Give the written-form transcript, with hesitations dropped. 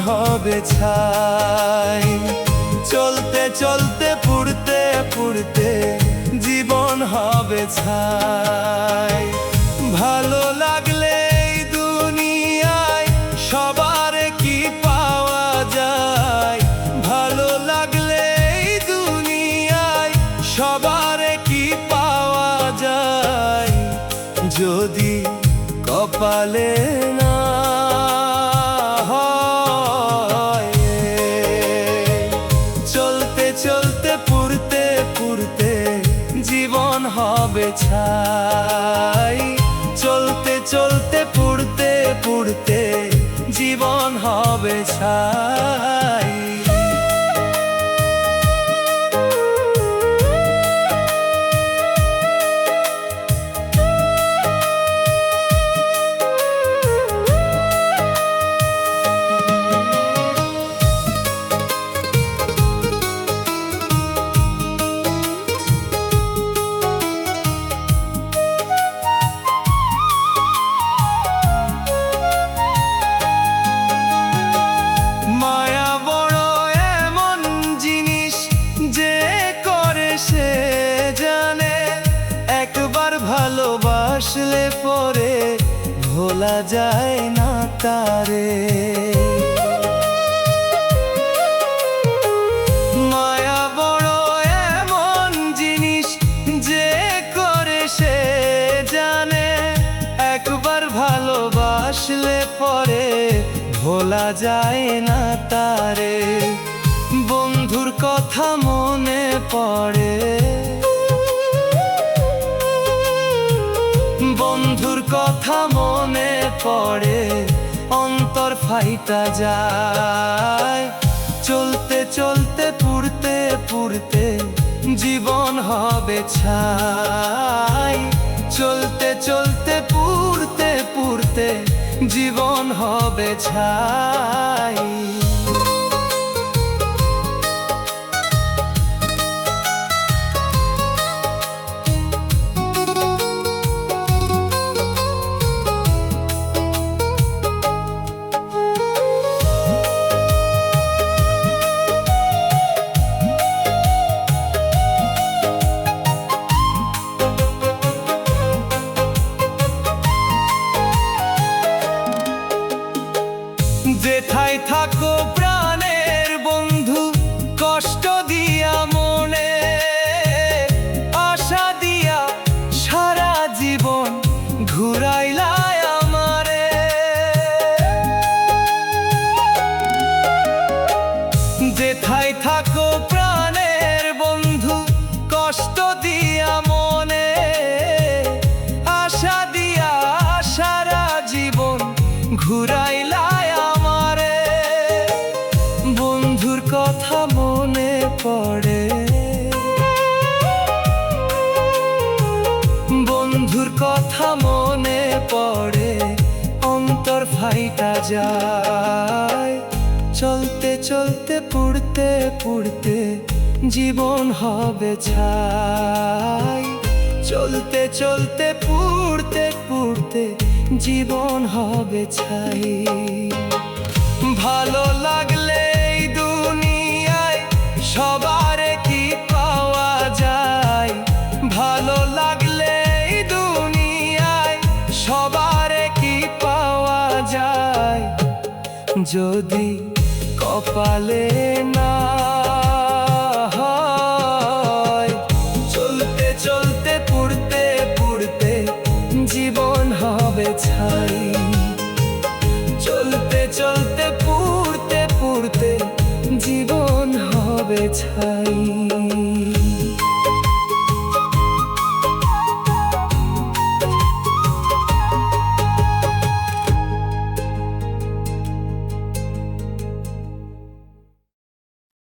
হবে ছাই। চলতে চলতে পুড়তে পুড়তে জীবন হবে ছাই। ভালো লাগলে এই দুনিয়ায় সবার কি পাওয়া যায়, ভালো লাগলে এই দুনিয়ায় সবার কি পাওয়া যায়, যদি কপালে না হয়। চলতে চলতে পুড়তে পুড়তে জীবন হবে ছাই। চলতে চলতে পুড়তে পুড়তে জীবন হবে ছাই। ভালোবাসলে পরে ভোলা যায় না তারে। মায়া বড় এমন জিনিস যে করে সে জানে, একবার ভালোবাসলে পরে ভোলা যায় না তারে। বন্ধুর কথা মনে পড়ে, বন্ধুর কথা মনে পড়ে অন্তর ফাইটা যায়। চলতে চলতে পুড়তে পুড়তে জীবন হবে ছাই। চলতে চলতে পুড়তে পুড়তে জীবন হবে ছাই। যেথায় থাকো প্রাণের বন্ধু, কষ্ট দিয়া মনে আশা দিয়া সারা জীবন ঘুরাইলায় আমারে। যেথায় থাকো প্রাণের বন্ধু, কষ্ট দিয়া মনে আশা দিয়া সারা জীবন ঘুরাইলায় আমারে। বন্ধুর কথা মনে পড়ে, বন্ধুর কথা মনে পড়ে অন্তর ফাইটা যায়। চলতে চলতে পুড়তে পুড়তে জীবন হবে ছাই। চলতে চলতে পুড়তে পুড়তে জীবন হবে ছাই। ভালো লাগলে এই দুনিয়ায় সবার কি পাওয়া যায়, ভালো লাগলে এই দুনিয়ায় সবার কি পাওয়া যায়, যদি কপালে না হয়। চলতে চলতে পুড়তে পুড়তে জীবন হবে ছাই। চলতে চলতে পুড়তে পুড়তে জীবন হবে ছাই।